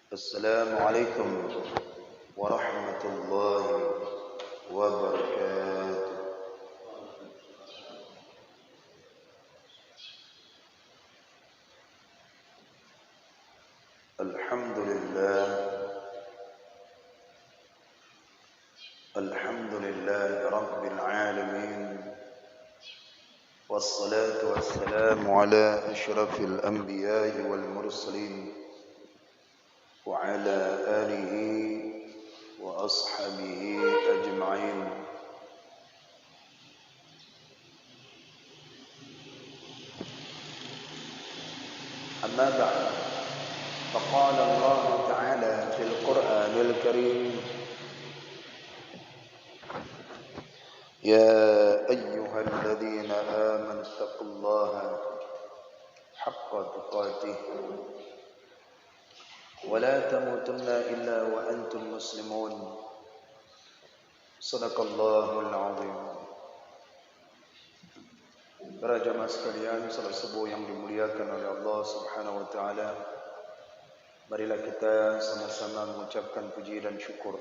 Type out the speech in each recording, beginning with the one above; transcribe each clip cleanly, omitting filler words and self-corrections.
السلام عليكم ورحمة الله وبركاته. الحمد لله رب العالمين، والصلاة والسلام على أشرف الأنبياء والمرسلين وعلى آله وأصحابه أجمعين. أما بعد، فقال الله تعالى في القرآن الكريم: يا أيها الذين آمنوا اتقوا الله حق تقاته ولا تموتن إلا وأنتم مسلمون. صدق الله العظيم. Para jamaah sekalian, salat subuh yang dimuliakan oleh Allah Subhanahu wa taala, marilah kita sama-sama mengucapkan puji dan syukur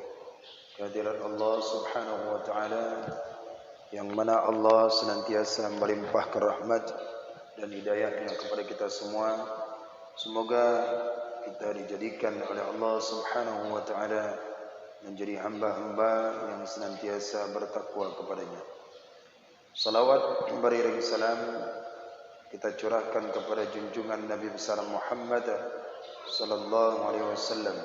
kehadirat Allah Subhanahu wa taala, yang mana Allah senantiasa melimpahkan rahmat dan hidayahnya kepada kita semua. Semoga kita dijadikan oleh Allah Subhanahu wa taala menjadi hamba-hamba yang senantiasa bertakwa kepadanya. Salawat beriring salam kita curahkan kepada junjungan Nabi besar Muhammad sallallahu alaihi wasallam,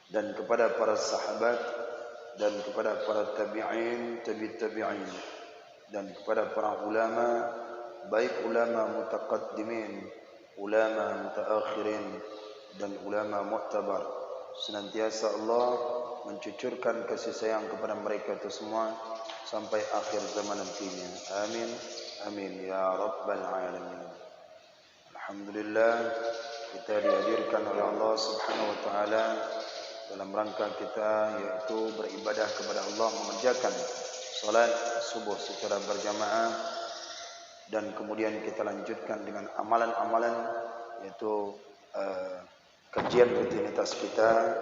dan kepada para sahabat, dan kepada para tabi'in, tabi'in, dan kepada para ulama, baik ulama mutaqaddimin, ulama mutaakhirin, dan ulama mu'tabar. Senantiasa Allah mencucurkan kasih sayang kepada mereka itu semua sampai akhir zaman nantinya. Amin, amin ya rabbal alamin. Alhamdulillah, kita dihadirkan oleh Allah Subhanahu wa taala dalam rangka kita, yaitu beribadah kepada Allah, mengerjakan salat subuh secara berjamaah, dan kemudian kita lanjutkan dengan amalan-amalan, yaitu kajian rutinitas kita.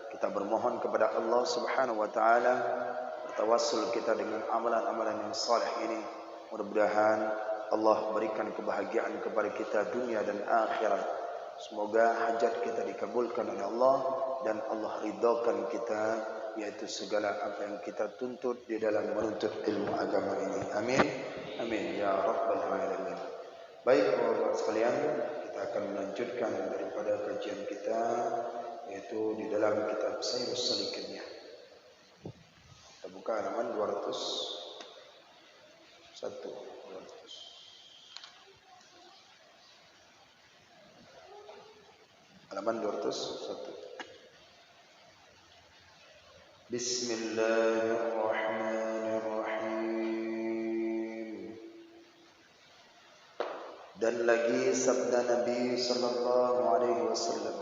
Kita bermohon kepada Allah Subhanahu wa taala, bertawassul kita dengan amalan-amalan yang saleh ini. Mudah-mudahan Allah berikan kebahagiaan kepada kita dunia dan akhirat. Semoga hajat kita dikabulkan oleh Allah dan Allah ridhakan kita, yaitu segala apa yang kita tuntut di dalam menuntut ilmu agama ini. Amin, amin ya rabbal alamin. Baik Bapak sekalian, kita akan melanjutkan daripada kajian kita, yaitu di dalam kitab Sayyidus Salikinnya. Kita buka halaman 201. Halaman 201. Bismillahirrahmanirrahim. Dan lagi sabda Nabi sallallahu alaihi wasallam: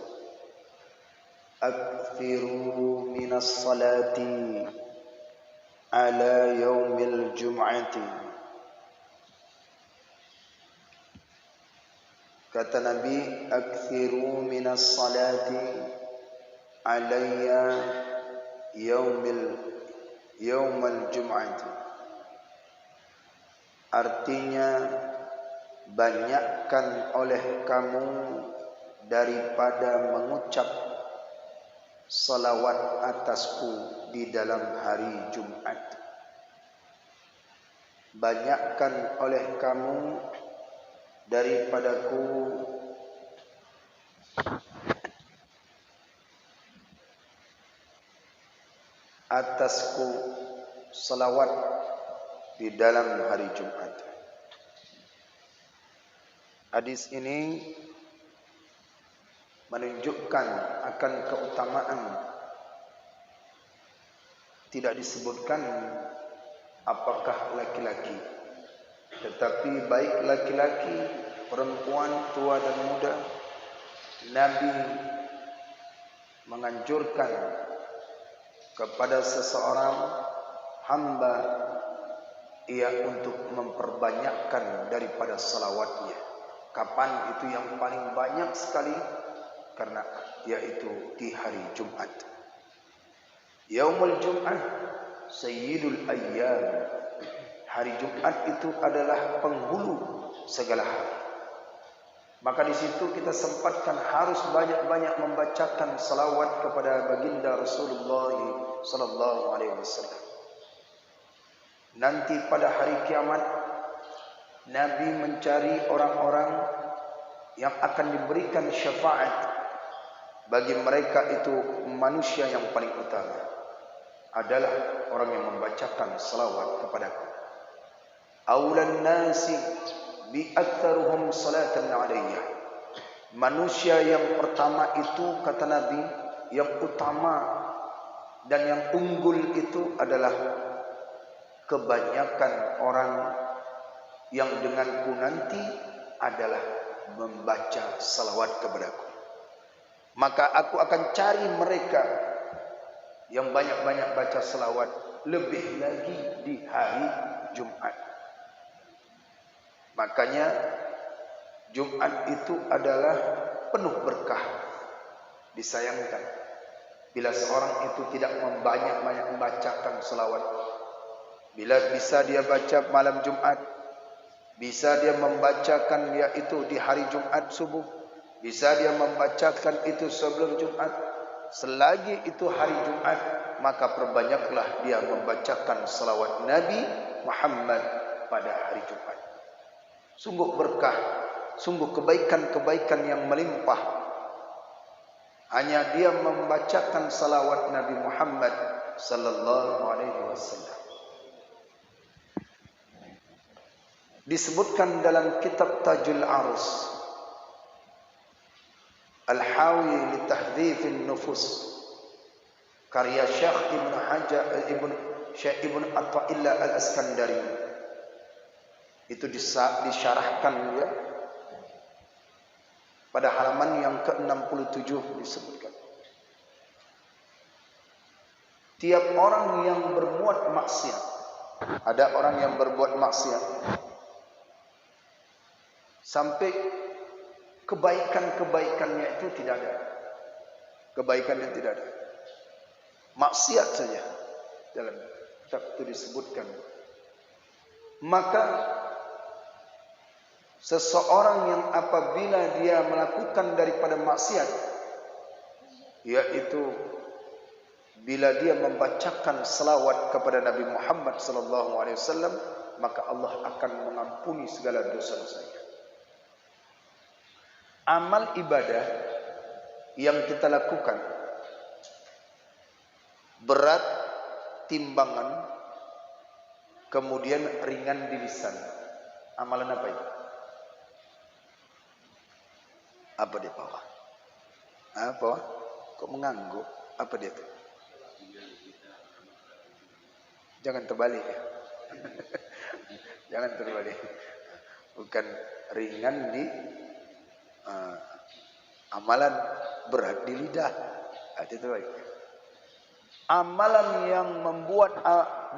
Akthiru minas salati ala yaumil jum'ati. Kata Nabi, akthiru minas salati alayya yaumal jum'ati. Artinya, banyakkan oleh kamu daripada mengucap salawat atasku di dalam hari Jumat. Banyakkan oleh kamu daripadaku atasku salawat di dalam hari Jumat. Hadis ini menunjukkan akan keutamaan. Tidak disebutkan apakah laki-laki, tetapi baik laki-laki, perempuan, tua dan muda, Nabi menganjurkan kepada seseorang hamba ia untuk memperbanyakkan daripada salawatnya. Kapan itu yang paling banyak sekali? karena yaitu di hari Jumat. Yaumul Jum'ah sayyidul ayyam. Hari Jumat itu adalah penghulu segala hari. Maka di situ kita sempatkan harus banyak-banyak membacakan salawat kepada baginda Rasulullah sallallahu alaihi wasallam. Nanti pada hari kiamat Nabi mencari orang-orang yang akan diberikan syafaat. Bagi mereka itu manusia yang paling utama adalah orang yang membacakan salawat kepadaku. Aulan nasi bi aktsaruhum salatan alayya. Manusia yang pertama itu kata Nabi, yang utama dan yang unggul itu adalah kebanyakan orang yang denganku nanti adalah membaca salawat kepadaku. Maka aku akan cari mereka yang banyak-banyak baca salawat, lebih lagi di hari Jumat. Makanya Jumat itu adalah penuh berkah. Disayangkan bila seorang itu tidak banyak-banyak membacakan salawat. Bila bisa dia baca malam Jumat, bisa dia membacakan yaitu di hari Jumat subuh, bisa dia membacakan itu sebelum Jumat. Selagi itu hari Jumat, maka perbanyaklah dia membacakan salawat Nabi Muhammad pada hari Jumat. Sungguh berkah, sungguh kebaikan-kebaikan yang melimpah. Hanya dia membacakan salawat Nabi Muhammad sallallahu alaihi wasallam. Disebutkan dalam kitab Tajul Arus Al-Hawi li Tahdhifin Nufus, karya Syekh Ibn Hajar Ibn Athaillah Al-Iskandari. Itu disyarahkan ya, pada halaman yang ke-67 disebutkan. Tiap orang yang berbuat maksiat, ada orang yang berbuat maksiat sampai kebaikan-kebaikannya itu tidak ada. Kebaikannya tidak ada. Maksiat saja dalam kitab itu disebutkan. Maka seseorang yang apabila dia melakukan daripada maksiat, yaitu bila dia membacakan selawat kepada Nabi Muhammad sallallahu alaihi wasallam, maka Allah akan mengampuni segala dosa-dosanya. Amal ibadah yang kita lakukan berat timbangan, kemudian ringan di lisan. Amalan apa itu? Apa di bawah? Apa? Kok mengangguk? Apa dia itu? Jangan terbalik ya. Jangan terbalik. Bukan ringan di amalan, berat di lidah. Itu baik. Amalan yang membuat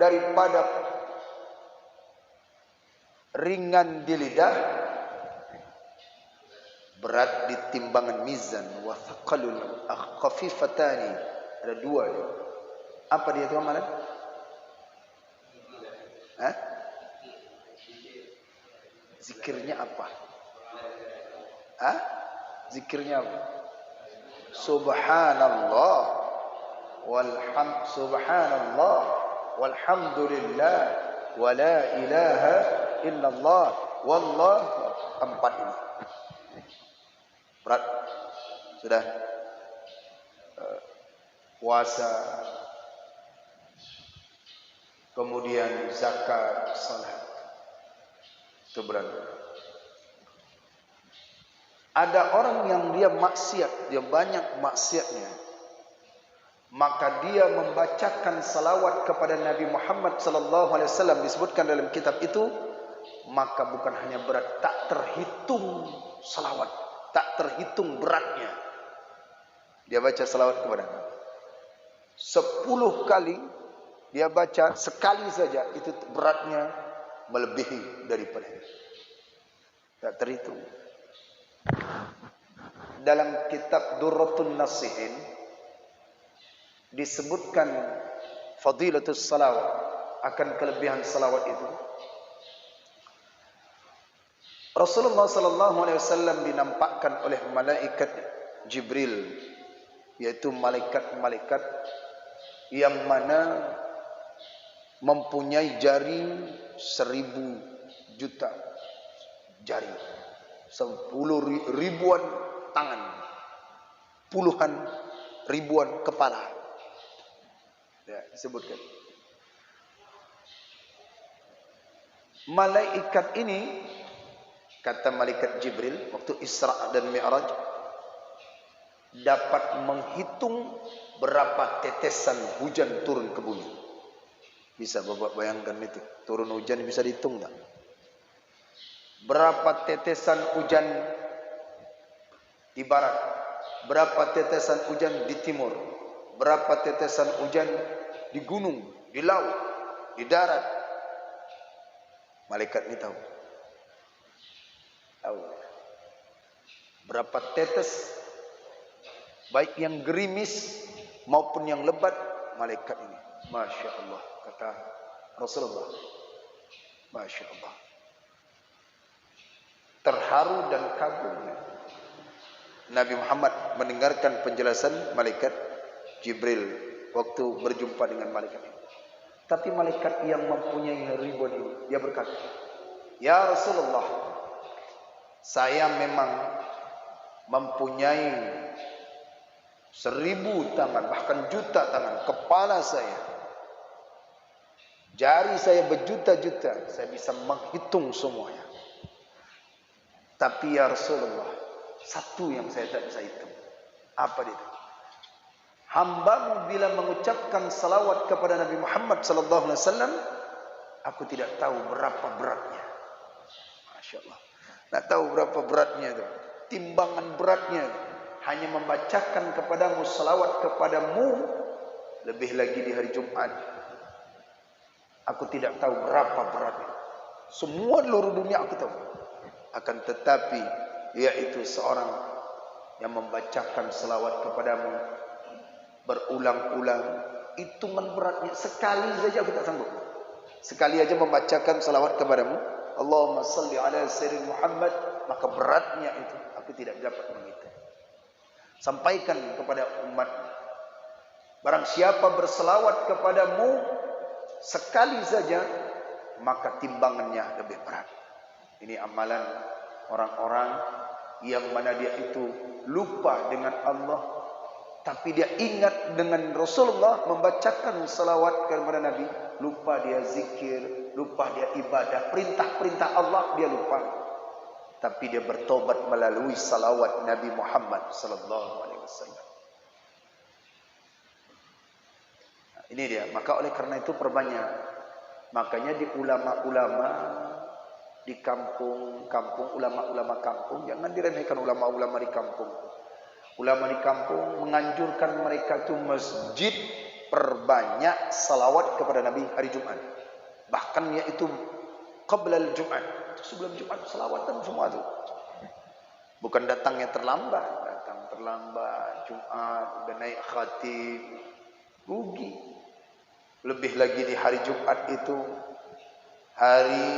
daripada ringan di lidah, berat di timbangan mizan, wa thaqalul khafifatani. Ada dua dia. Apa dia itu amalan? Zikirnya apa? Zikirnya apa? Subhanallah subhanallah walhamdulillah wa la ilaha illallah wallah. Empat ini berat. Sudah puasa, kemudian zakat, salat, itu berat. Ada orang yang dia maksiat, dia banyak maksiatnya, maka dia membacakan salawat kepada Nabi Muhammad sallallahu alaihi wasallam, disebutkan dalam kitab itu, maka bukan hanya berat, tak terhitung salawat, tak terhitung beratnya. Dia baca salawat kepada Nabi 10 kali, dia baca sekali saja, itu beratnya melebihi daripada itu, tak terhitung. dalam kitab Durratun Nasihin disebutkan fadilatus salawat, akan kelebihan salawat itu. Rasulullah sallallahu alaihi wasallam dinampakkan oleh malaikat Jibril, yaitu malaikat-malaikat yang mana mempunyai jari 1000 juta jari, 10 ribuan tangan, puluhan ribuan kepala. Ya, disebutkan. Malaikat ini, kata malaikat Jibril waktu Isra dan Mi'raj, dapat menghitung berapa tetesan hujan turun ke bumi. Bisa Bapak bayangkan itu, turun hujan bisa dihitung tak? Berapa tetesan hujan di barat, berapa tetesan hujan di timur, berapa tetesan hujan di gunung, di laut, di darat. Malaikat ini tahu. Tahu. Berapa tetes, baik yang gerimis maupun yang lebat, malaikat ini. Masya Allah, kata Rasulullah. Masya Allah. Terharu dan kagum Nabi Muhammad mendengarkan penjelasan malaikat Jibril waktu berjumpa dengan malaikat ini. Tapi malaikat yang mempunyai ribuan ini, dia berkata, ya Rasulullah, saya memang mempunyai 1000 tangan, bahkan juta tangan, kepala saya, jari saya berjuta-juta, saya bisa menghitung semuanya. Tapi ya Rasulullah, satu yang saya tak bisa hitung. Apa itu? Hambamu bila mengucapkan salawat kepada Nabi Muhammad sallallahu alaihi wasallam, aku tidak tahu berapa beratnya. Masya Allah. Tak tahu berapa beratnya itu. Timbangan beratnya itu. Hanya membacakan kepadamu salawat kepadamu, lebih lagi di hari Jumat. Aku tidak tahu berapa beratnya. Semua seluruh dunia aku tahu. Akan tetapi, yaitu seorang yang membacakan salawat kepadamu berulang-ulang, hitungan beratnya sekali saja aku tak sanggup. Sekali aja membacakan salawat kepadamu, Allahumma salli ala sayyidina Muhammad, maka beratnya itu aku tidak dapat menghitung. Sampaikan kepada umat, barang siapa berselawat kepadamu sekali saja, maka timbangannya lebih berat. Ini amalan orang-orang yang mana dia itu lupa dengan Allah, tapi dia ingat dengan Rasulullah, membacakan salawat kepada Nabi, lupa dia zikir, lupa dia ibadah, perintah-perintah Allah dia lupa. Tapi dia bertobat melalui salawat Nabi Muhammad sallallahu alaihi wasallam. Nah, ini dia. Maka oleh karena itu perbanyak. Makanya di ulama-ulama di kampung-kampung, ulama-ulama kampung, jangan diremehkan ulama-ulama di kampung. Ulama di kampung menganjurkan mereka itu masjid perbanyak salawat kepada Nabi hari Jumat. Bahkan yaitu qablal Jumat, sebelum Jumat salawatan semua itu. Bukan datangnya terlambat, datang terlambat Jumat udah naik khatib, rugi. Lebih lagi di hari Jumat itu hari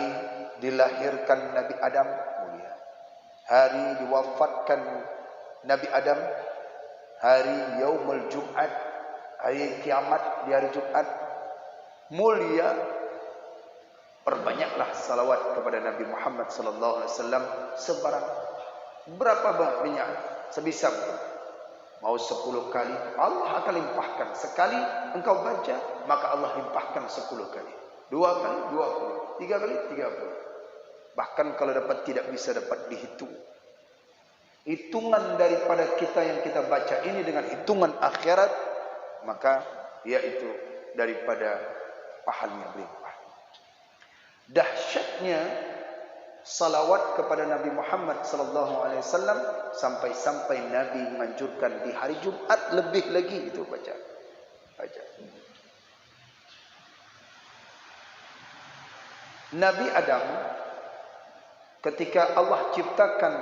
dilahirkan Nabi Adam mulia, hari diwafatkan Nabi Adam, hari Yaumul Jumat, hari kiamat di hari Jumat mulia. Perbanyaklah salawat kepada Nabi Muhammad sallallahu alaihi wasallam sebarang berapa banyak sebisa mungkin. Mau 10 kali Allah akan limpahkan. Sekali engkau baca maka Allah limpahkan 10 kali. 2 kali 20, 3 kali 30. Bahkan kalau dapat tidak bisa dapat dihitung. Hitungan daripada kita yang kita baca ini dengan hitungan akhirat, maka yaitu daripada pahalanya berlimpah. Dahsyatnya salawat kepada Nabi Muhammad sallallahu alaihi wasallam sampai-sampai Nabi menganjurkan di hari Jumat lebih lagi itu baca. Nabi Adam ketika Allah ciptakan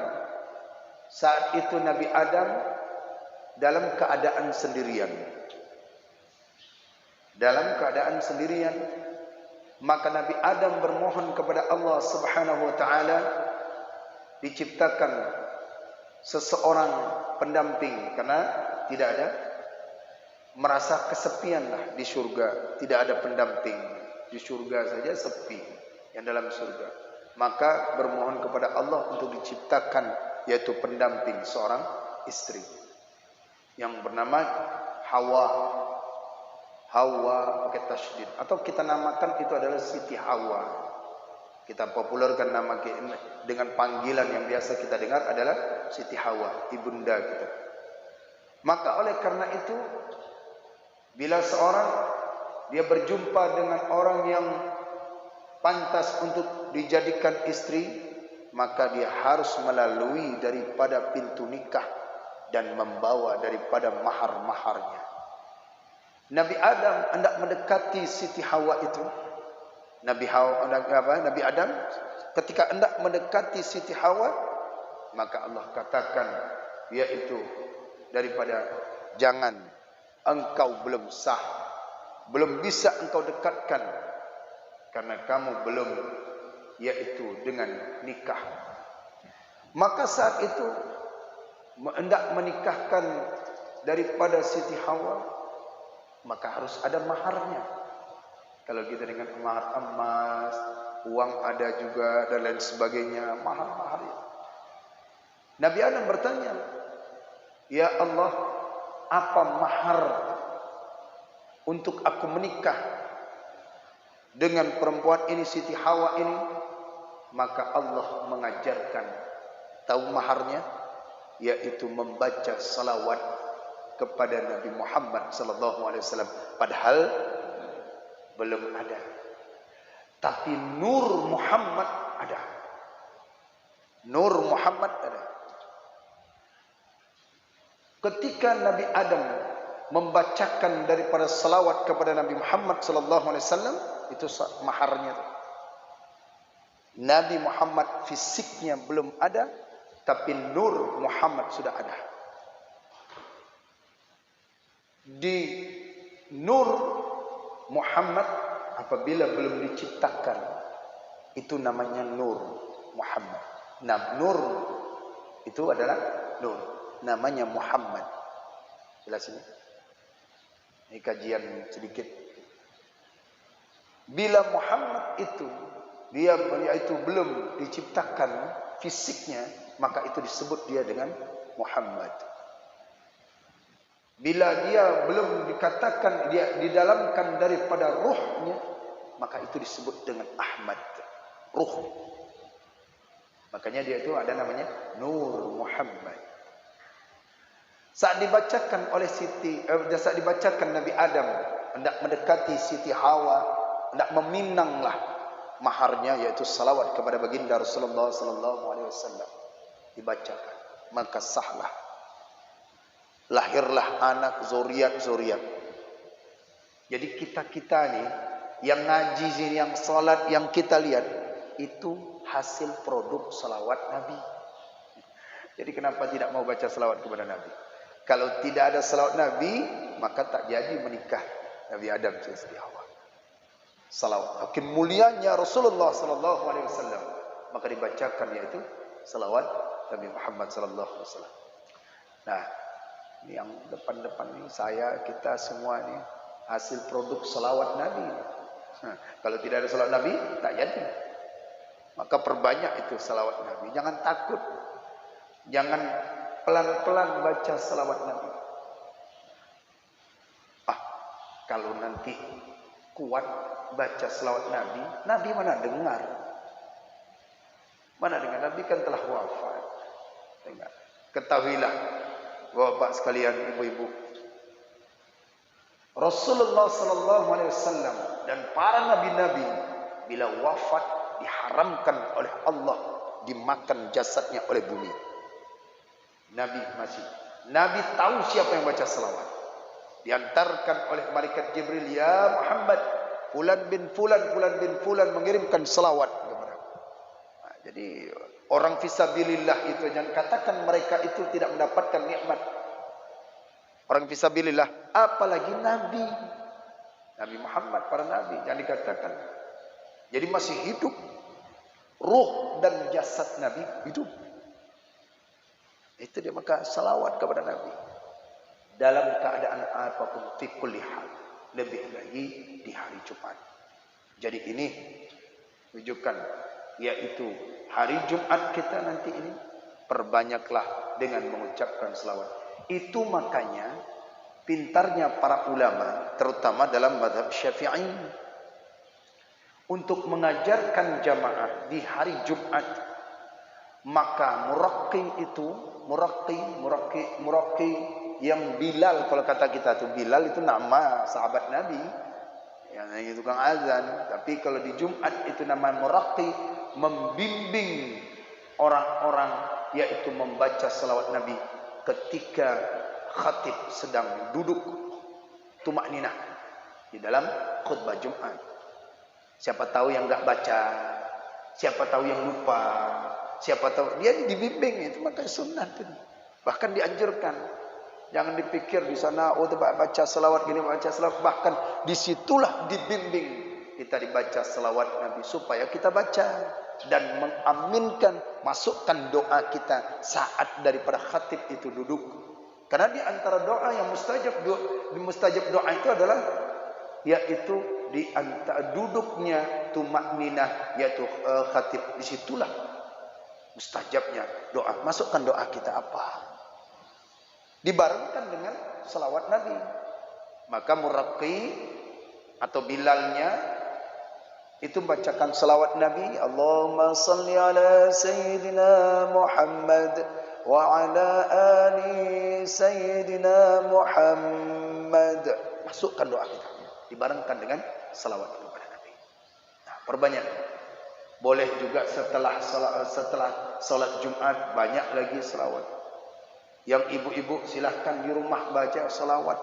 Saat itu Nabi Adam dalam keadaan sendirian. Dalam keadaan sendirian, maka Nabi Adam bermohon kepada Allah Subhanahu wa taala diciptakan seseorang pendamping, karena tidak ada, merasa kesepian lah di surga, tidak ada pendamping. Di surga saja sepi, yang dalam surga. Maka bermohon kepada Allah untuk diciptakan yaitu pendamping seorang istri yang bernama Hawa. Hawa pakai tasydid, atau kita namakan itu adalah Siti Hawa. Kita populerkan nama dengan panggilan yang biasa kita dengar adalah Siti Hawa, ibunda kita. Maka oleh karena itu, bila seorang dia berjumpa dengan orang yang pantas untuk dijadikan istri, maka dia harus melalui daripada pintu nikah dan membawa daripada mahar-maharnya. Nabi Adam hendak mendekati Siti Hawa itu. Nabi Adam ketika hendak mendekati Siti Hawa, maka Allah katakan, yaitu daripada jangan, engkau belum sah, belum bisa engkau dekatkan, karena kamu belum, yaitu dengan nikah. Maka saat itu hendak menikahkan daripada Siti Hawa, maka harus ada maharnya. Kalau kita dengan mahar emas, uang ada juga dan lain sebagainya, mahar-mahar. Nabi Adam bertanya, ya Allah, apa mahar untuk aku menikah dengan perempuan ini, Siti Hawa ini? Maka Allah mengajarkan, tahu maharnya? Yaitu membaca salawat kepada Nabi Muhammad sallallahu alaihi wasallam. Padahal belum ada, tapi nur Muhammad ada. Nur Muhammad ada. Ketika Nabi Adam membacakan daripada salawat kepada Nabi Muhammad sallallahu alaihi wasallam, itu maharnya. Nabi Muhammad fisiknya belum ada, tapi nur Muhammad sudah ada. Di nur Muhammad apabila belum diciptakan, itu namanya nur Muhammad. Nah, nur itu adalah nur, namanya Muhammad. Jelas ini? Ini kajian sedikit. Bila Muhammad itu dia itu belum diciptakan fisiknya, maka itu disebut dia dengan Muhammad. Bila dia belum dikatakan, dia didalamkan daripada ruhnya, maka itu disebut dengan Ahmad, ruh. Makanya dia itu ada namanya Nur Muhammad. Saat dibacakan oleh saat dibacakan Nabi Adam hendak mendekati Siti Hawa, hendak meminanglah maharnya, yaitu salawat kepada baginda Rasulullah sallallahu alaihi wasallam, dibacakan, maka sahlah, lahirlah anak zuriat. Jadi kita ni yang ngaji sini, yang salat, yang kita lihat itu hasil produk salawat Nabi. Jadi kenapa tidak mau baca salawat kepada Nabi? Kalau tidak ada salawat Nabi, maka tak jadi menikah Nabi Adam dan Siti Hawa. Salawat, makin mulianya Rasulullah sallallahu alaihi wasallam, maka dibacakan yaitu salawat Nabi Muhammad sallallahu alaihi wasallam. Nah, ini yang depan-depan ini kita semua ini hasil produk salawat Nabi. Kalau tidak ada salawat Nabi, tak jadi. Maka perbanyak itu salawat Nabi. Jangan takut, jangan pelan-pelan baca salawat Nabi. Kalau nanti kuat baca salawat Nabi, Nabi mana dengar? Mana dengar? Nabi kan telah wafat. Dengar. Ketahuilah, Bapak sekalian, ibu-ibu, Rasulullah sallallahu alaihi wasallam dan para nabi-nabi bila wafat diharamkan oleh Allah dimakan jasadnya oleh bumi. Nabi tahu siapa yang baca salawat. Diantarkan oleh malaikat Jibril, ya Muhammad, fulan bin fulan mengirimkan salawat kepada. Jadi Jadi orang fisabilillah itu jangan katakan mereka itu tidak mendapatkan nikmat. Orang fisabilillah, apalagi Nabi Muhammad, para Nabi, jangan dikatakan. Jadi masih hidup, ruh dan jasad Nabi hidup. Itu dia, maka salawat kepada Nabi dalam keadaan apapun, fi kulli hal, lebih lagi di hari Jumat. Jadi ini rujukan, yaitu hari Jumat kita nanti ini, perbanyaklah dengan mengucapkan selawat. Itu makanya pintarnya para ulama, terutama dalam mazhab Syafi'i, untuk mengajarkan jamaah di hari Jumat. Maka muraqqi itu, muraqqi yang Bilal, kalau kata kita tuh Bilal itu nama sahabat Nabi yang itu tukang azan. Tapi kalau di Jumat itu nama muraqqi, membimbing orang-orang, yaitu membaca selawat Nabi ketika khatib sedang duduk tumakninah di dalam khutbah Jumat. Siapa tahu yang enggak baca, siapa tahu yang lupa, siapa tahu dia dibimbing, itu maka sunnah itu. Bahkan dianjurkan. Jangan dipikir di sana oh baca selawat gini, baca selawat, bahkan disitulah dibimbing kita dibaca selawat Nabi supaya kita baca dan mengaminkan, masukkan doa kita saat daripada khatib itu duduk. Karena di antara doa yang mustajab doa itu adalah, yaitu di antara duduknya tumakninah, yaitu khatib, disitulah mustajabnya doa. Masukkan doa kita apa, dibarengkan dengan selawat Nabi. Maka muraqqi atau Bilalnya itu bacakan selawat Nabi, Allahumma salli ala Sayyidina Muhammad wa ala ali Sayyidina Muhammad. Masukkan doa kita, dibarengkan dengan selawat kepada Nabi. Nah, perbanyak. Boleh juga setelah salat Jumat banyak lagi selawat. Yang ibu-ibu silahkan di rumah baca selawat.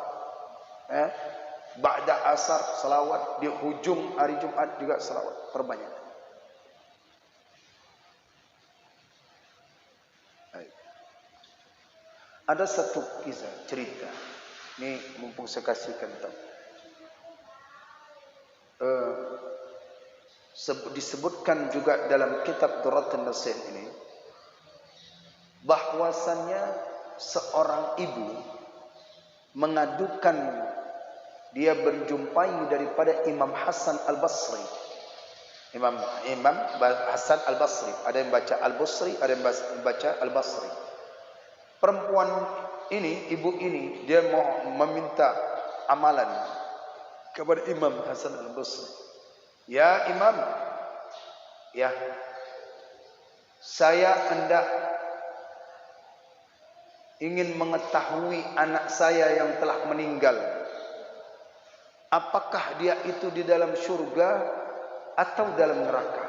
Ba'da asar selawat, di hujung hari Jumat juga selawat, perbanyak. Ada satu kisah, cerita. Ini mumpung saya kasihkan tahu. Disebutkan juga dalam kitab Durratun Nasih ini, bahwasannya seorang ibu mengadukan dia berjumpai daripada Imam Hasan Al-Basri. Imam Hasan Al-Basri, ada yang baca Al-Basri, ada yang baca Al-Basri. Perempuan ini, ibu ini, dia mau meminta amalan kepada Imam Hasan Al-Basri. Ya Imam, ya, saya hendak ingin mengetahui anak saya yang telah meninggal, apakah dia itu di dalam syurga atau dalam neraka?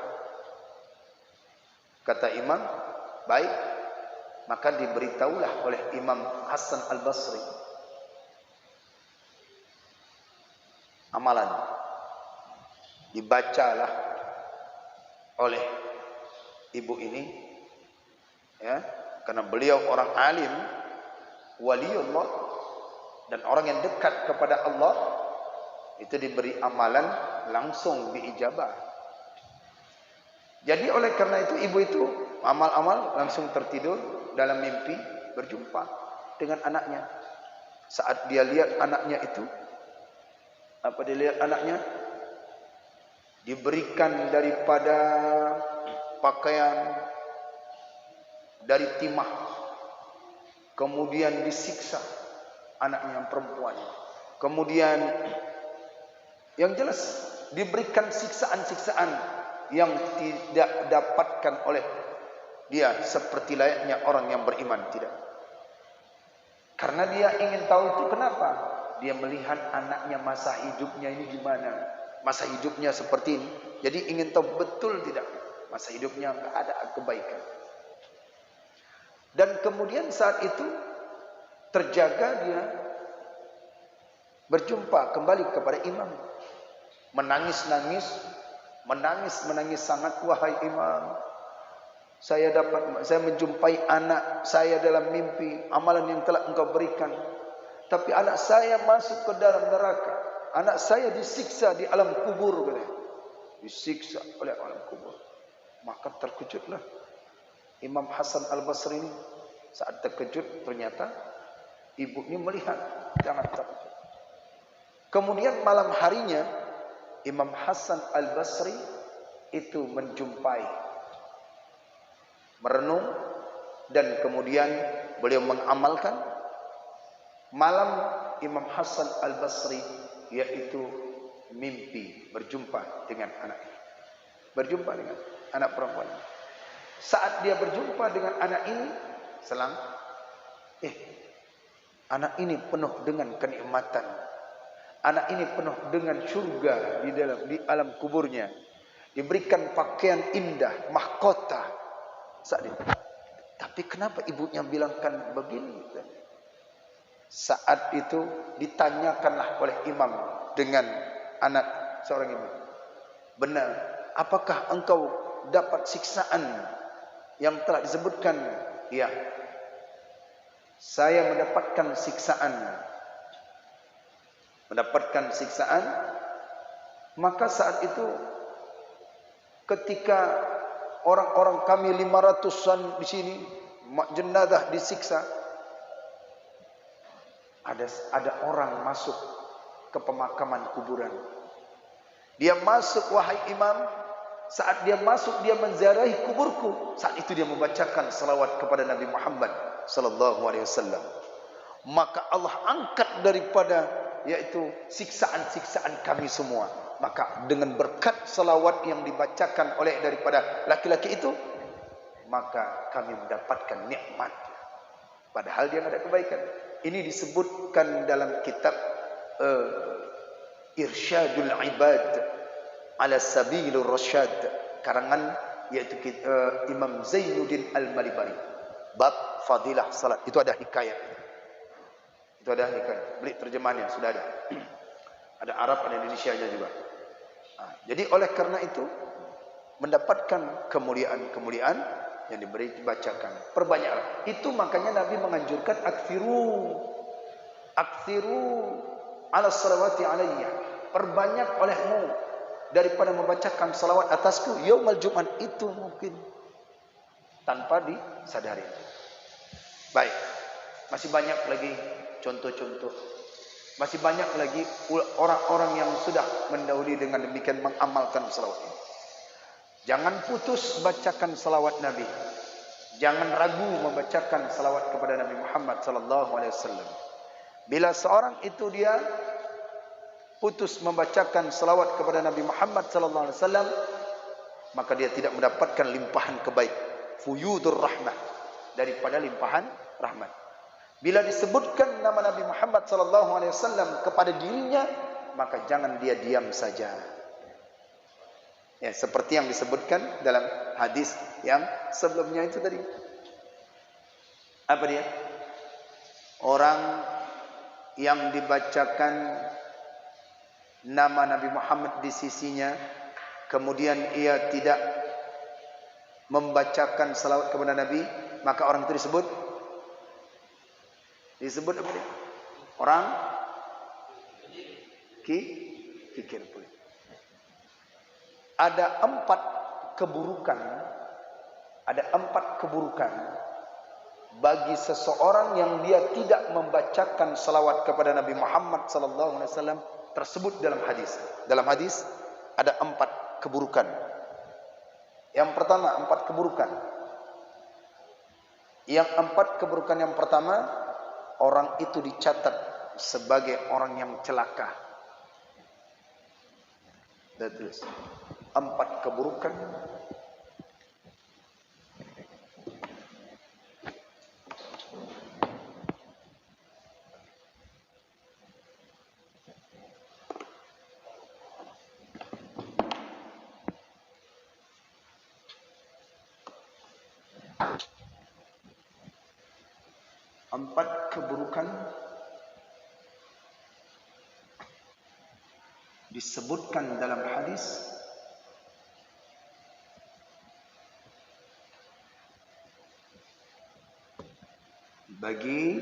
Kata imam, baik. Maka diberitahulah oleh Imam Hasan Al-Basri amalan. Dibacalah oleh ibu ini, ya, karena beliau orang alim, waliullah, dan orang yang dekat kepada Allah, itu diberi amalan langsung diijabah. Jadi oleh karena itu ibu itu amal-amal langsung tertidur, dalam mimpi berjumpa dengan anaknya. Saat dia lihat anaknya itu, apa dia lihat anaknya? Diberikan daripada pakaian dari timah, kemudian disiksa anaknya yang perempuan, kemudian yang jelas diberikan siksaan-siksaan yang tidak dapatkan oleh dia seperti layaknya orang yang beriman, tidak. Karena dia ingin tahu itu kenapa. Dia melihat anaknya masa hidupnya ini gimana, masa hidupnya seperti ini. Jadi ingin tahu betul tidak masa hidupnya enggak ada kebaikan. Dan kemudian saat itu terjaga dia berjumpa kembali kepada imam, menangis sangat, wahai imam, saya menjumpai anak saya dalam mimpi, amalan yang telah engkau berikan. Tapi anak saya masuk ke dalam neraka. Anak saya disiksa di alam kubur, katanya. Disiksa oleh alam kubur. Maka terkejutlah Imam Hasan Al-Basri ini. Saat terkejut, ternyata ibunya melihat. Jangan terkejut. Kemudian malam harinya Imam Hasan Al-Basri itu menjumpai, merenung, dan kemudian beliau mengamalkan. Malam Imam Hasan Al-Basri yaitu mimpi berjumpa dengan anaknya, berjumpa dengan anak perempuan. Saat dia berjumpa dengan anak ini, selang, anak ini penuh dengan kenikmatan. Anak ini penuh dengan surga di alam kuburnya. Diberikan pakaian indah, mahkota. Saat itu. Tapi kenapa ibunya bilangkan begini? Saat itu ditanyakanlah oleh imam dengan anak seorang ibu. Benar, apakah engkau dapat siksaan yang telah disebutkan? Ya, saya mendapatkan siksaan. Mendapatkan siksaan. Maka saat itu ketika orang-orang kami 500-an di sini jenazah disiksa, ada orang masuk ke pemakaman kuburan. Dia masuk, wahai imam, saat dia masuk dia menziarahi kuburku. Saat itu dia membacakan salawat kepada Nabi Muhammad sallallahu alaihi wasallam. Maka Allah angkat daripada yaitu siksaan-siksaan kami semua. Maka dengan berkat salawat yang dibacakan oleh daripada laki-laki itu, maka kami mendapatkan nikmat. Padahal dia tidak ada kebaikan. Ini disebutkan dalam kitab Irsyadul Ibad ala Sabilur Rasyad, karangan yaitu Imam Zainuddin Al-Malibari. Bab Fadilah Salat. Itu ada hikayat. Itu ada hikayat. Beli terjemahannya sudah ada. Ada Arab, ada Indonesianya juga. Jadi oleh karena itu mendapatkan kemuliaan-kemuliaan yang dibacakan. Perbanyaklah. Itu makanya Nabi menganjurkan aksiru ala salawati alayya. Perbanyak olehmu daripada membacakan salawat atasku yaumal Jumat. Itu mungkin tanpa disadari. Baik. Masih banyak lagi contoh-contoh. Masih banyak lagi orang-orang yang sudah mendahului dengan demikian mengamalkan salawat ini. Jangan putus bacakan salawat Nabi. Jangan ragu membacakan salawat kepada Nabi Muhammad sallallahu alaihi wasallam. Bila seorang itu dia putus membacakan salawat kepada Nabi Muhammad sallallahu alaihi wasallam, maka dia tidak mendapatkan limpahan kebaikan, fuyudur rahmah, daripada limpahan rahmat. Bila disebutkan nama Nabi Muhammad sallallahu alaihi wasallam kepada dirinya, maka jangan dia diam saja. Ya, seperti yang disebutkan dalam hadis yang sebelumnya itu tadi. Apa dia? Orang yang dibacakan nama Nabi Muhammad di sisinya, kemudian ia tidak membacakan salawat kepada Nabi, maka orang itu disebut apa dia? Orang kikir pula. Ada empat keburukan bagi seseorang yang dia tidak membacakan salawat kepada Nabi Muhammad sallallahu alaihi wasallam, tersebut dalam hadis. Dalam hadis ada 4 keburukan. Yang pertama, 4 keburukan. Yang 4 keburukan yang pertama, orang itu dicatat sebagai orang yang celaka. Dan terus 4 keburukan. Empat keburukan disebutkan dalam hadis bagi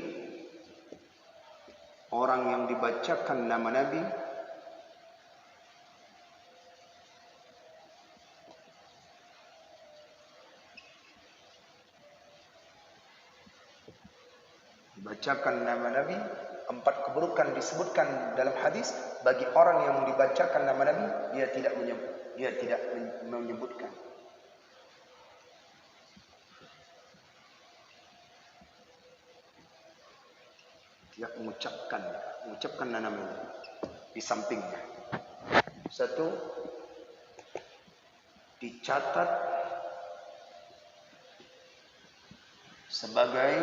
orang yang dibacakan nama Nabi empat keburukan disebutkan dalam hadis. Bagi orang yang dibacakan nama Nabi, dia tidak menyebutkan. Tidak mengucapkan nama Nabi di sampingnya. Satu, dicatat sebagai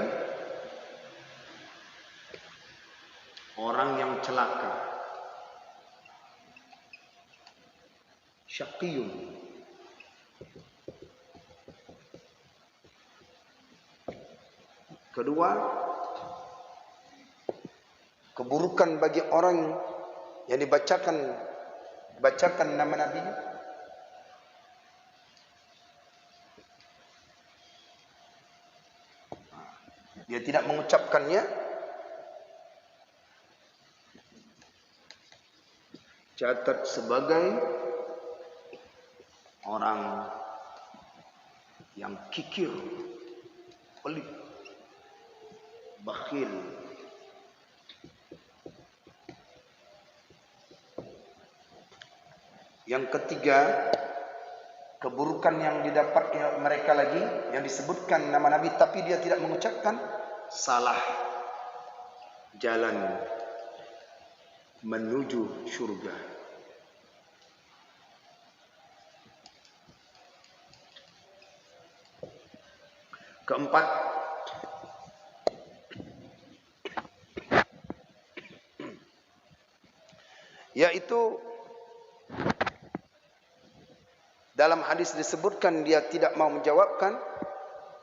orang yang celaka, syaqiyun. Kedua, keburukan bagi orang yang dibacakan nama Nabi, dia tidak mengucapkannya, catat sebagai orang yang kikir, pelit, bakhil. Yang ketiga, keburukan yang didapat mereka lagi yang disebutkan nama Nabi tapi dia tidak mengucapkan, salah jalan menuju surga. Keempat, yaitu dalam hadis disebutkan dia tidak mau menjawabkan,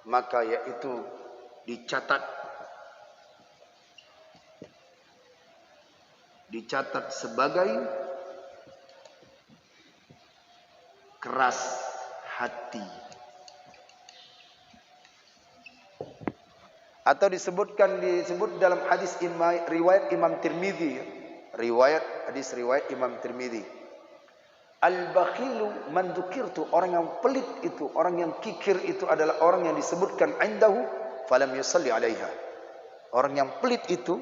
maka yaitu dicatat sebagai keras hati. Atau disebut dalam hadis riwayat Imam Tirmidzi, riwayat Imam Tirmidzi, al-bakhilu man dzukirtu, orang yang pelit itu, orang yang kikir itu adalah orang yang disebutkan indahu falam yusalli alaiha. Orang yang pelit itu,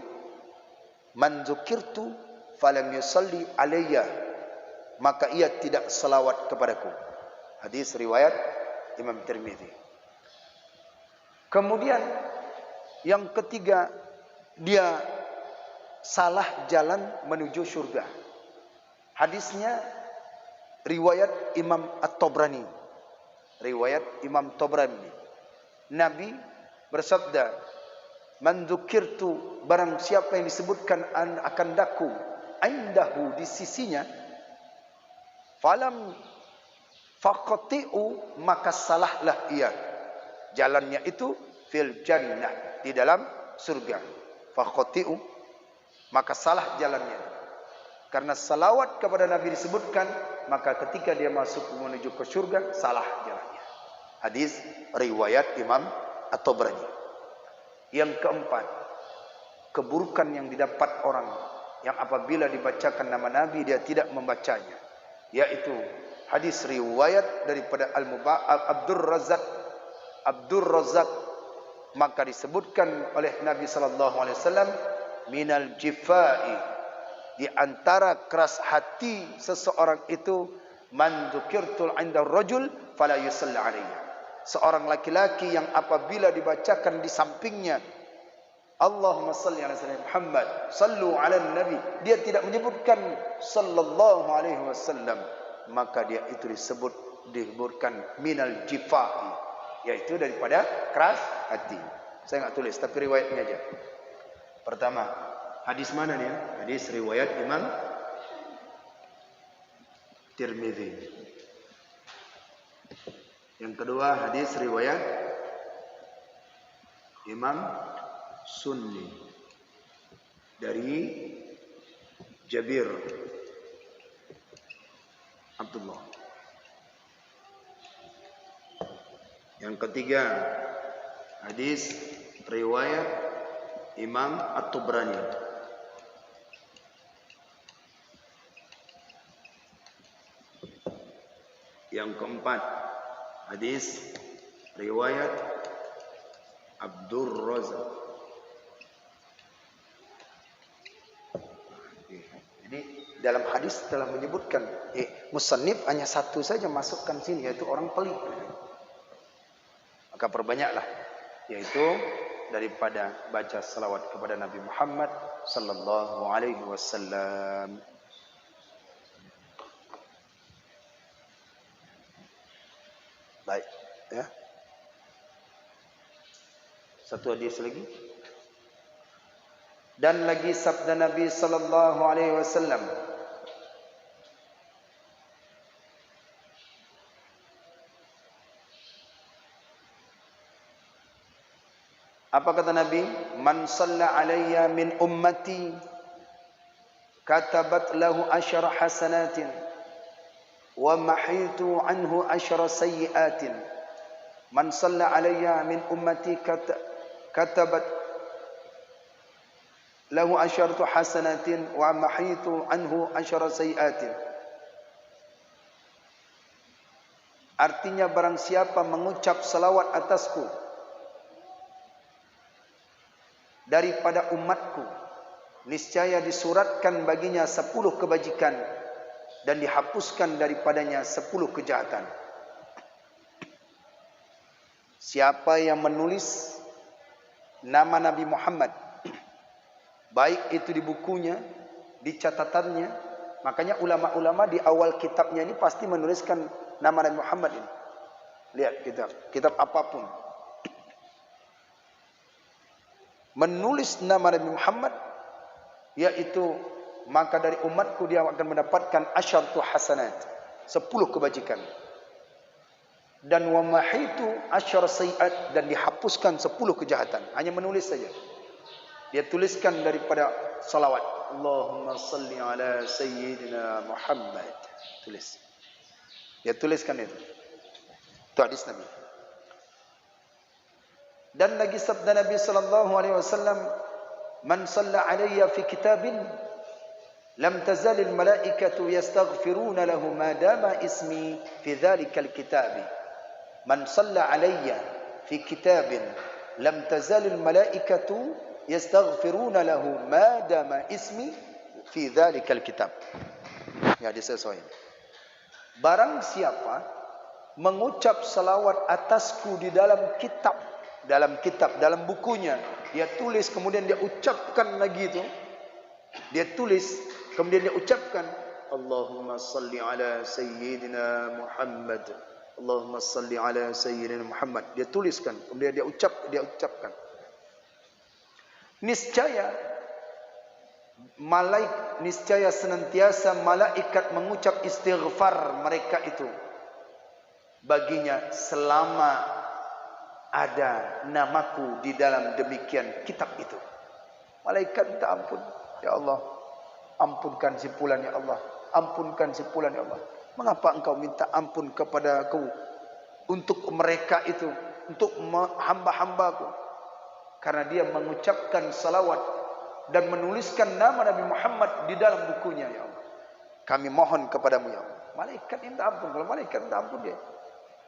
man dzukirtu falam yusalli alayya, maka ia tidak selawat kepadaku. Hadis riwayat Imam Tirmidzi. Kemudian yang ketiga, dia salah jalan menuju surga. Hadisnya riwayat Imam At-Tabrani. Nabi bersabda, man dzukirtu, barang siapa yang disebutkan akan daku, indahu, di sisinya, falam faqati'u, maka salahlah ia. Jalannya itu fil jannah, di dalam surga. Faqati'u, maka salah jalannya. Karena salawat kepada Nabi disebutkan, maka ketika dia masuk menuju ke surga, salah jalannya. Hadis riwayat Imam At-Tabrani. Yang keempat, keburukan yang didapat orang yang apabila dibacakan nama Nabi dia tidak membacanya, yaitu hadis riwayat daripada Abdur Razzaq, maka disebutkan oleh Nabi sallallahu alaihi wasallam, minal jifai, di antara keras hati seseorang itu, man dzukirtul 'inda rajul fala yusalli alaihi, seorang laki-laki yang apabila dibacakan di sampingnya Allahumma salli ala sayyidina Muhammad, sallu ala nabi, dia tidak menyebutkan sallallahu alaihi wasallam, maka dia itu disebutkan minal jifai, yaitu daripada keras hati. Saya enggak tulis tapi riwayatnya aja. Pertama, hadis mana nih? Hadis riwayat Imam Tirmidzi. Yang kedua, hadis riwayat Imam Sunni dari Jabir Abdullah. Yang ketiga, hadis riwayat Imam At-Tabrani. Yang keempat, hadis riwayat Abdur Razak. Jadi dalam hadis telah menyebutkan musannif hanya satu saja masukkan sini, yaitu orang pelit. Maka perbanyaklah, yaitu daripada baca salawat kepada Nabi Muhammad sallallahu alaihi wasallam. Baik, ya. Satu hadis lagi. Dan lagi sabda Nabi sallallahu alaihi wasallam, apa kata Nabi? Man shalla alayya min ummati katabat lahu asyara hasanatin wa mahitu anhu asyara sayyiatin. Man shalla alayya min ummati katabat lahu asyaratu hasanatin wa mahitu anhu asyara sayyiatin. Artinya barang siapa mengucap salawat atasku daripada umatku, niscaya disuratkan baginya 10 kebajikan dan dihapuskan daripadanya 10 kejahatan. Siapa yang menulis nama Nabi Muhammad, baik itu di bukunya, di catatannya, makanya ulama-ulama di awal kitabnya ini pasti menuliskan nama Nabi Muhammad ini. Lihat kitab apapun, menulis nama Nabi Muhammad, yaitu maka dari umatku dia akan mendapatkan asyaratu hasanat, 10 kebajikan, dan wa mahitu asyara sayyiat, dan dihapuskan 10 kejahatan. Hanya menulis saja. Dia tuliskan daripada salawat, Allahumma salli ala sayyidina Muhammad. Tulis. Dia tuliskan itu. Itu hadis Nabi. Dan lagi sabda Nabi sallallahu alaihi wasallam, man shalla alayya fi kitabin lam tazal al malaikatu yastaghfiruna lahu ma dama ismi fi dhalikal kitab. Man shalla alayya fi kitabin lam tazal al malaikatu yastaghfiruna lahu ma dama ismi fi dhalikal kitab. Ya, disesuaikan. Barang siapa mengucap salawat atasku di dalam kitab, dalam bukunya, dia tulis kemudian dia ucapkan lagi itu, dia tulis kemudian dia ucapkan, Allahumma salli ala sayyidina Muhammad, Allahumma salli ala sayyidina Muhammad, dia tuliskan kemudian dia ucapkan, niscaya senantiasa malaikat mengucap istighfar mereka itu baginya selama ada namaku di dalam demikian kitab itu. Malaikat minta ampun, ya Allah, ampunkan si fulan ya Allah, ampunkan si fulan ya Allah. Mengapa engkau minta ampun kepada aku untuk mereka itu, untuk hamba-hambaku? Karena dia mengucapkan salawat dan menuliskan nama Nabi Muhammad di dalam bukunya, ya Allah. Kami mohon kepadamu ya Allah. Malaikat minta ampun. Kalau malaikat minta ampun, dia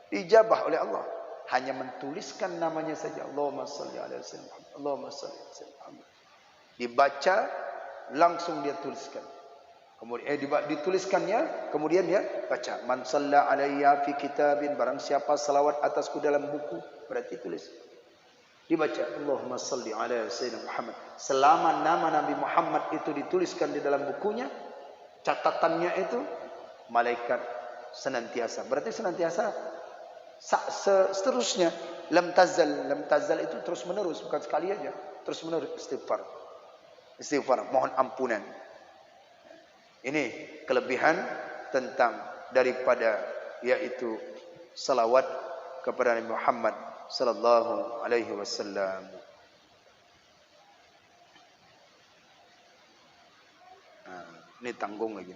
dijabah oleh Allah. Hanya menuliskan namanya saja, Allahumma salli ala sayyidina Muhammad, Allahumma salli ala sayyidina Muhammad. Dibaca, langsung dia tuliskan. Kemudian dituliskannya, kemudian dia baca, man shalla alayya fi kitabin, barang siapa salawat atasku dalam buku, berarti tulis. Dibaca, Allahumma salli ala sayyidina Muhammad. Selama nama Nabi Muhammad itu dituliskan di dalam bukunya, catatannya itu, malaikat senantiasa. Berarti senantiasa, seterusnya. Lam tazal itu terus menerus, bukan sekali aja. Terus menerus istighfar, mohon ampunan. Ini kelebihan tentang daripada, yaitu salawat kepada Nabi Muhammad sallallahu alaihi wasallam. Ini tanggung lagi.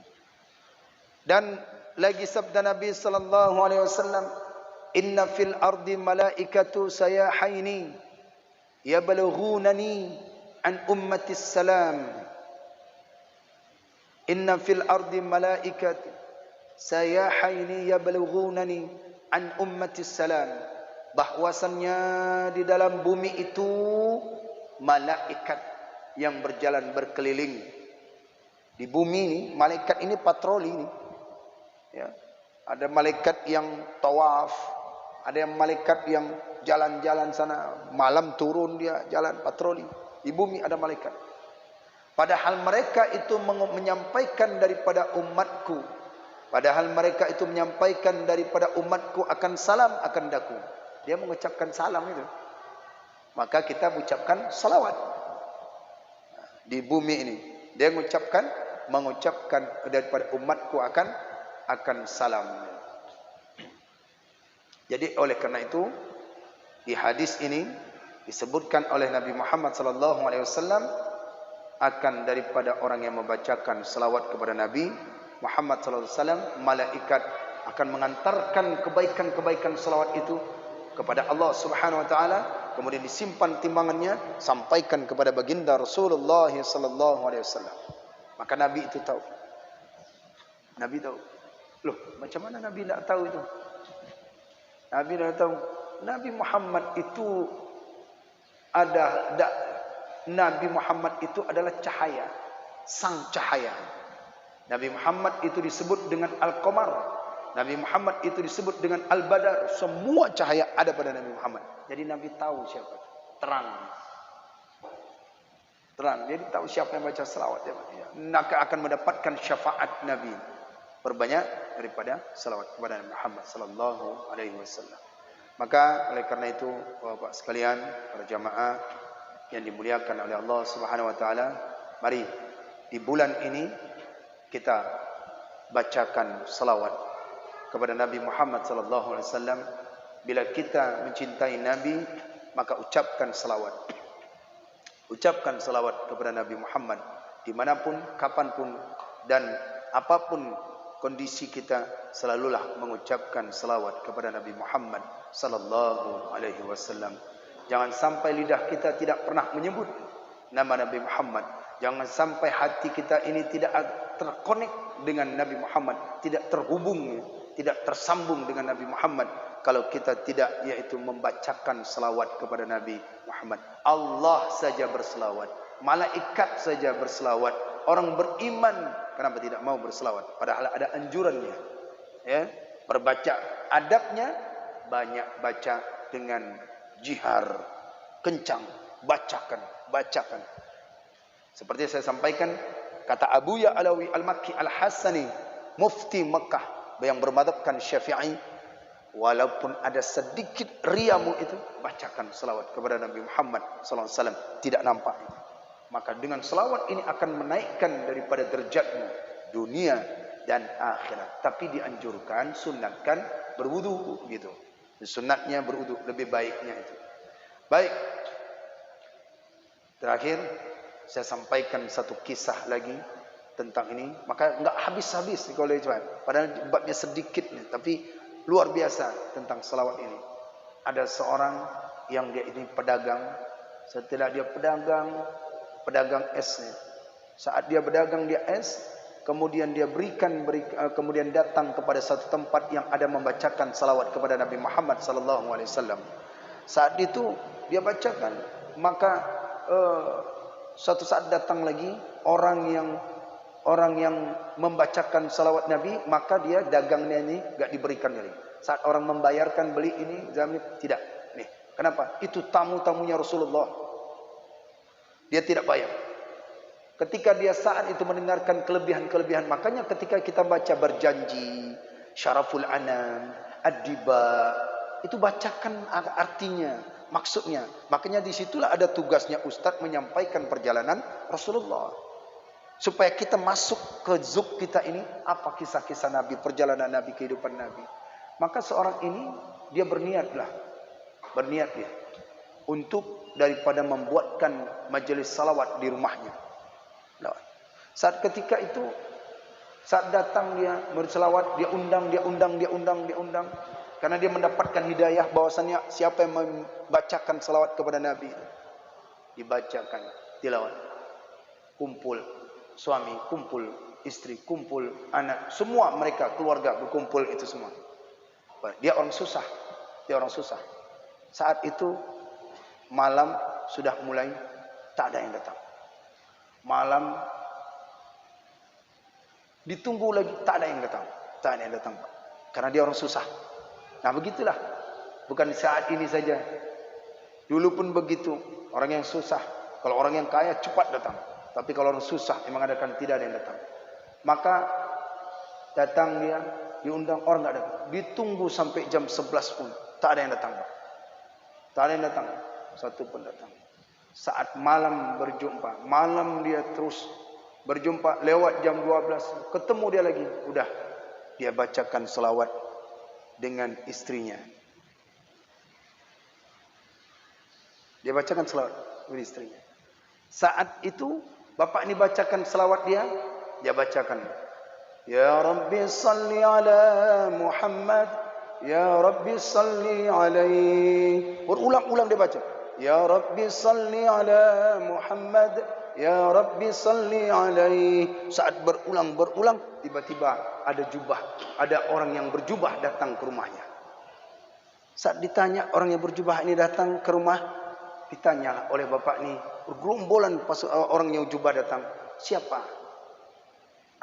Dan lagi sabda Nabi sallallahu alaihi wasallam, inna fil ardi malaikatu sayahaini yablughunani an ummatis salam. Inna fil ardi malaikat sayahaini yablughunani an ummatis salam. Bahwasannya di dalam bumi itu malaikat yang berjalan berkeliling. Di bumi ini, malaikat ini patroli ini. Ya. Ada malaikat yang tawaf, ada yang malaikat yang jalan-jalan sana, malam turun dia jalan patroli. Di bumi ada malaikat. Padahal mereka itu menyampaikan daripada umatku. Padahal mereka itu menyampaikan daripada umatku akan salam akan daku. Dia mengucapkan salam itu. Maka kita mengucapkan salawat. Di bumi ini. Dia mengucapkan daripada umatku akan salam. Jadi oleh karena itu di hadis ini disebutkan oleh Nabi Muhammad SAW akan daripada orang yang membacakan salawat kepada Nabi Muhammad SAW, malaikat akan mengantarkan kebaikan-kebaikan salawat itu kepada Allah Subhanahu Wa Taala, kemudian disimpan timbangannya, sampaikan kepada baginda Rasulullah SAW. Maka Nabi itu tahu. Nabi tahu. Loh, macam mana Nabi tidak tahu itu? Nabi tidak tahu. Nabi Muhammad itu Nabi Muhammad itu adalah cahaya, sang cahaya. Nabi Muhammad itu disebut dengan Al-Qamar. Nabi Muhammad itu disebut dengan Al-Badar. Semua cahaya ada pada Nabi Muhammad. Jadi Nabi tahu siapa. Terang. Jadi tahu siapa yang baca selawat. Maka akan mendapatkan syafaat Nabi. Berbanyak daripada selawat kepada Nabi Muhammad sallallahu alaihi wasallam. Maka oleh karena itu Bapak sekalian, para jamaah yang dimuliakan oleh Allah Subhanahu Wa Taala, mari di bulan ini kita bacakan salawat kepada Nabi Muhammad sallallahu alaihi wasallam. Bila kita mencintai Nabi, maka ucapkan salawat. Ucapkan salawat kepada Nabi Muhammad dimanapun, kapanpun dan apapun kondisi kita, selalulah mengucapkan salawat kepada Nabi Muhammad sallallahu alaihi wasallam. Jangan sampai lidah kita tidak pernah menyebut nama Nabi Muhammad. Jangan sampai hati kita ini tidak terkonek dengan Nabi Muhammad, tidak terhubung, tidak tersambung dengan Nabi Muhammad kalau kita tidak yaitu membacakan salawat kepada Nabi Muhammad. Allah saja berselawat, malaikat saja berselawat, orang beriman kenapa tidak mau berselawat? Padahal ada anjurannya. Ya, berbaca adabnya banyak baca dengan jihar, kencang, bacakan. Seperti saya sampaikan, kata Abu Ya'lawi Al-Makki Al-Hasani, mufti Mekah yang bermadhabkan Syafi'i, walaupun ada sedikit riamu itu, bacakan selawat kepada Nabi Muhammad SAW, tidak nampak. Maka dengan selawat ini akan menaikkan daripada derajatmu dunia dan akhirat. Tapi dianjurkan, sunatkan berwudu gitu. Sunatnya berwudu, lebih baiknya itu. Baik. Terakhir saya sampaikan satu kisah lagi tentang ini. Maka enggak habis-habis kalau coba. Padahal babnya sedikit nih, tapi luar biasa tentang selawat ini. Ada seorang yang dia ini pedagang. Setelah dia pedagang esnya. Saat dia berdagang dia es, kemudian dia kemudian datang kepada satu tempat yang ada membacakan salawat kepada Nabi Muhammad sallallahu alaihi wasallam. Saat itu dia bacakan, maka suatu saat datang lagi orang yang membacakan salawat Nabi, maka dia dagangnya ini enggak diberikan lagi. Saat orang membayarkan beli ini, tidak. Nih, kenapa? Itu tamu-tamunya Rasulullah. Dia tidak bayar. Ketika dia saat itu mendengarkan kelebihan-kelebihan, makanya ketika kita baca berjanji, syaraful anam, ad-diba, itu bacakan artinya, maksudnya. Makanya disitulah ada tugasnya Ustadz menyampaikan perjalanan Rasulullah. Supaya kita masuk ke zuk kita ini, apa kisah-kisah Nabi, perjalanan Nabi, kehidupan Nabi. Maka seorang ini, dia berniat dia, untuk daripada membuatkan majelis salawat di rumahnya. Saat ketika itu, saat datang dia berselawat, dia undang. Karena dia mendapatkan hidayah bahwasannya siapa yang membacakan selawat kepada Nabi, dibacakan. tilawat. Kumpul suami, kumpul istri, kumpul anak, semua mereka keluarga berkumpul itu semua. Dia orang susah. Dia orang susah. Saat itu malam sudah mulai tak ada yang datang. Malam ditunggu lagi tak ada yang datang. Tak ada yang datang, Pak. Karena dia orang susah. Nah, begitulah. Bukan saat ini saja. Dulu pun begitu. Orang yang susah. Kalau orang yang kaya cepat datang. Tapi kalau orang susah memang tidak ada yang datang. Maka datang dia, diundang, orang enggak datang. Ditunggu sampai jam 11 pun tak ada yang datang, Pak. Tak ada yang datang. Satu pun datang. Saat malam berjumpa, malam dia terus berjumpa, lewat jam 12, ketemu dia lagi, udah dia bacakan selawat dengan istrinya. Dia bacakan selawat dengan istrinya. Saat itu bapak ini bacakan selawat dia bacakan, Ya Rabbi salli ala Muhammad, Ya Rabbi salli alaihi. Berulang-ulang dia baca, Ya Rabbi salli ala Muhammad, Ya Rabbi salli alaihi. Saat berulang-berulang, tiba-tiba ada orang yang berjubah datang ke rumahnya. Saat ditanya, orang yang berjubah ini datang ke rumah, ditanya oleh bapak ini, bergerombolan orang yang jubah datang. Siapa?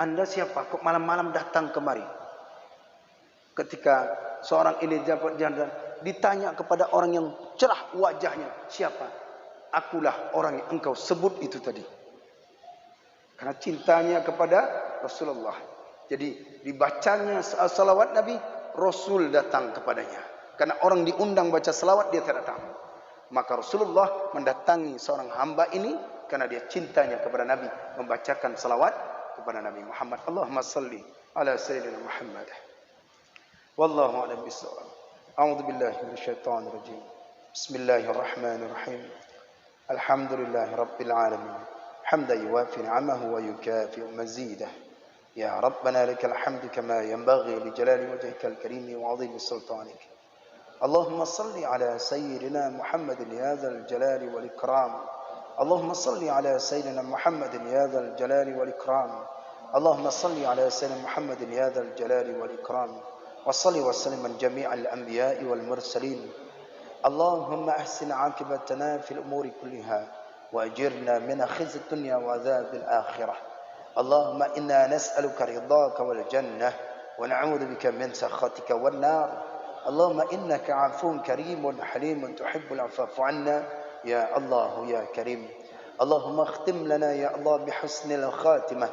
Anda siapa? Kok malam-malam datang kemari? Ketika seorang ini jalan, ditanya kepada orang yang cerah wajahnya, siapa? Akulah orang yang engkau sebut itu tadi. Karena cintanya kepada Rasulullah. Jadi dibacanya salawat Nabi, Rasul datang kepadanya. Karena orang diundang baca salawat, dia tidak datang. Maka Rasulullah mendatangi seorang hamba ini karena dia cintanya kepada Nabi, membacakan salawat kepada Nabi Muhammad. Allahumma salli ala Sayyidina Muhammad. Wallahu a'lam bishawab. A'udzu billahi minasyaitonir rajim. Bismillahirrahmanirrahim. Alhamdulillahi rabbil alamin. Hamdan yuwafi ni'amahu wa yukafi mazidah. Ya Rabbana lakal hamdu kama yanbaghi li jalali wajhikal karim wa 'azimi sultanik. Allahumma salli ala sayyidina Muhammadin ya dzal jalali wal ikram. Allahumma salli ala sayyidina Muhammadin ya dzal jalali wal ikram. Allahumma salli ala sayyidina Muhammadin ya dzal jalali wal ikram. وصلي وسلم من جميع الأنبياء والمرسلين. اللهم أحسن عاقبتنا في الأمور كلها وأجرنا من خزي الدنيا وعذاب الآخرة. اللهم إنا نسألك رضاك والجنة ونعوذ بك من سخطك والنار. اللهم إنك عفو كريم حليم تحب العفو عنا يا الله يا كريم. اللهم اختم لنا يا الله بحسن الخاتمة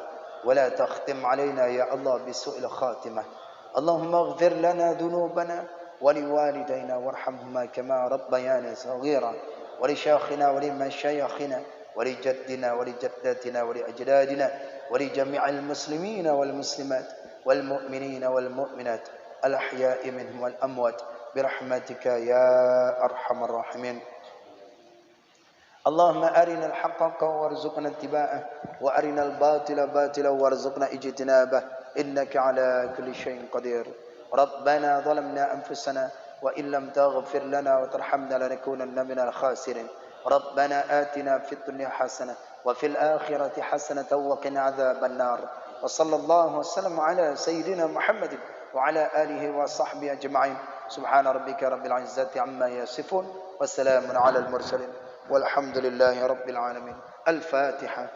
ولا تختم علينا يا الله بسوء الخاتمة. اللهم اغفر لنا ذنوبنا ولوالدينا وارحمهما كما ربيانا صغيرا ولشيخنا ولمشايخنا ولجدنا ولجداتنا ولأجدادنا ولجميع المسلمين والمسلمات والمؤمنين والمؤمنات الأحياء منهم والأموات برحمتك يا أرحم الراحمين. اللهم أرنا الحق حقا وارزقنا اتباعه وأرنا الباطل باطلا وارزقنا اجتنابه إنك على كل شيء قدير. ربنا ظلمنا أنفسنا وإن لم تغفر لنا وترحمنا لنكونن من الخاسرين. ربنا آتنا في الدنيا حسنة وفي الآخرة حسنة وقنا عذاب النار. وصلى الله وسلم على سيدنا محمد وعلى آله وصحبه أجمعين. سبحان ربك رب العزة عما يصفون وسلام على المرسلين والحمد لله رب العالمين. الفاتحة.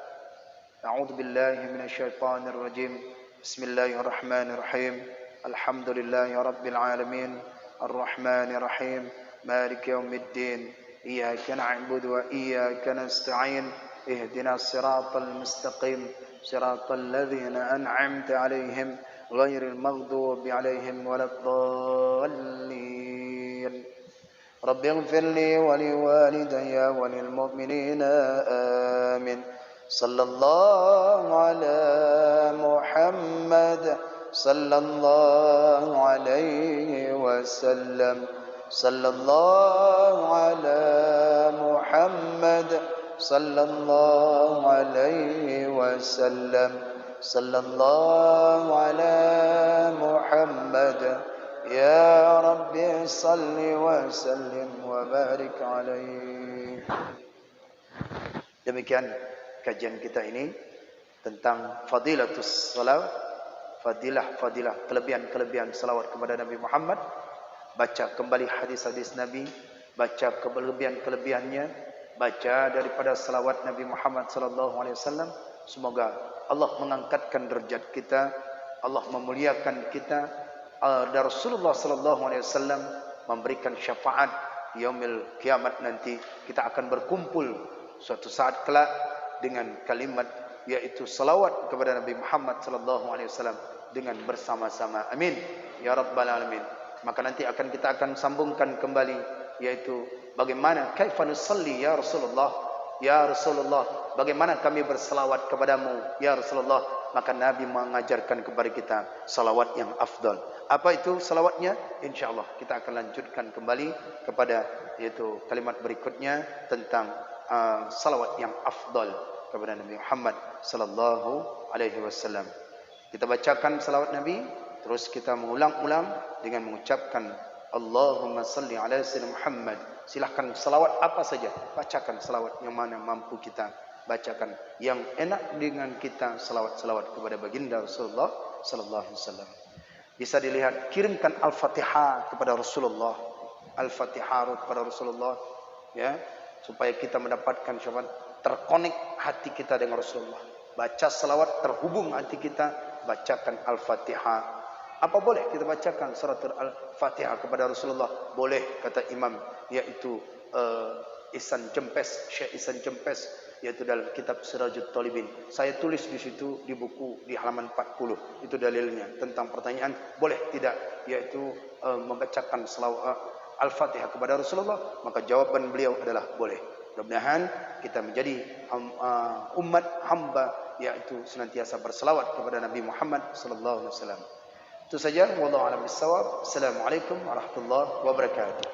أعوذ بالله من الشيطان الرجيم. بسم الله الرحمن الرحيم. الحمد لله رب العالمين الرحمن الرحيم مالك يوم الدين. إياك نعبد وإياك نستعين. اهدنا الصراط المستقيم صراط الذين أنعمت عليهم غير المغضوب عليهم ولا الضالين. رب اغفر لي ولوالدي وللمؤمنين آمين. صلى الله على محمد صلى الله عليه وسلم. صلى الله على محمد صلى الله عليه وسلم. صلى الله على محمد يا رب صل وسلم وبارك عليه. Demikian kajian kita ini tentang fadilatus salawat, fadilah kelebihan salawat kepada Nabi Muhammad. Baca kembali hadis-hadis Nabi, baca kelebihan-kelebihannya, baca daripada salawat Nabi Muhammad sallallahu alaihi wasallam. Semoga Allah mengangkatkan derajat kita, Allah memuliakan kita, dan Rasulullah sallallahu alaihi wasallam memberikan syafaat yaumil kiamat nanti. Kita akan berkumpul suatu saat kelak dengan kalimat yaitu salawat kepada Nabi Muhammad sallallahu alaihi wasallam dengan bersama-sama. Amin ya rabbal alamin. Maka nanti kita akan sambungkan kembali yaitu bagaimana kaifa nusalli ya Rasulullah, bagaimana kami berselawat kepadamu ya Rasulullah. Maka Nabi mengajarkan kepada kita salawat yang afdal. Apa itu salawatnya? Insyaallah kita akan lanjutkan kembali kepada yaitu kalimat berikutnya tentang salawat yang afdal kepada Nabi Muhammad sallallahu alaihi wasallam. Kita bacakan salawat Nabi, terus kita mengulang-ulang dengan mengucapkan Allahumma salli ala sayyidina Muhammad. Silahkan salawat apa saja, bacakan salawat yang mana mampu kita bacakan, yang enak dengan kita salawat-salawat kepada baginda Rasulullah sallallahu alaihi wasallam. Bisa dilihat, kirimkan Al-Fatihah kepada Rasulullah, Al-Fatihah kepada Rasulullah ya, supaya kita mendapatkan syafaat, terkonek hati kita dengan Rasulullah. Baca salawat, terhubung hati kita, bacakan Al-Fatihah. Apa boleh kita bacakan surat Al-Fatihah kepada Rasulullah? Boleh, kata imam, yaitu Syekh Ihsan Jempes, yaitu dalam kitab Sirajut Talibin. Saya tulis di situ di buku di halaman 40. Itu dalilnya tentang pertanyaan boleh tidak yaitu membacakan salawat Al-Fatihah kepada Rasulullah. Maka jawaban beliau adalah boleh. Mudah-mudahan kita menjadi umat hamba yaitu senantiasa berselawat kepada Nabi Muhammad sallallahu alaihi wasallam. Itu saja, wallahu a'lam bissawab. Assalamualaikum warahmatullahi wabarakatuh.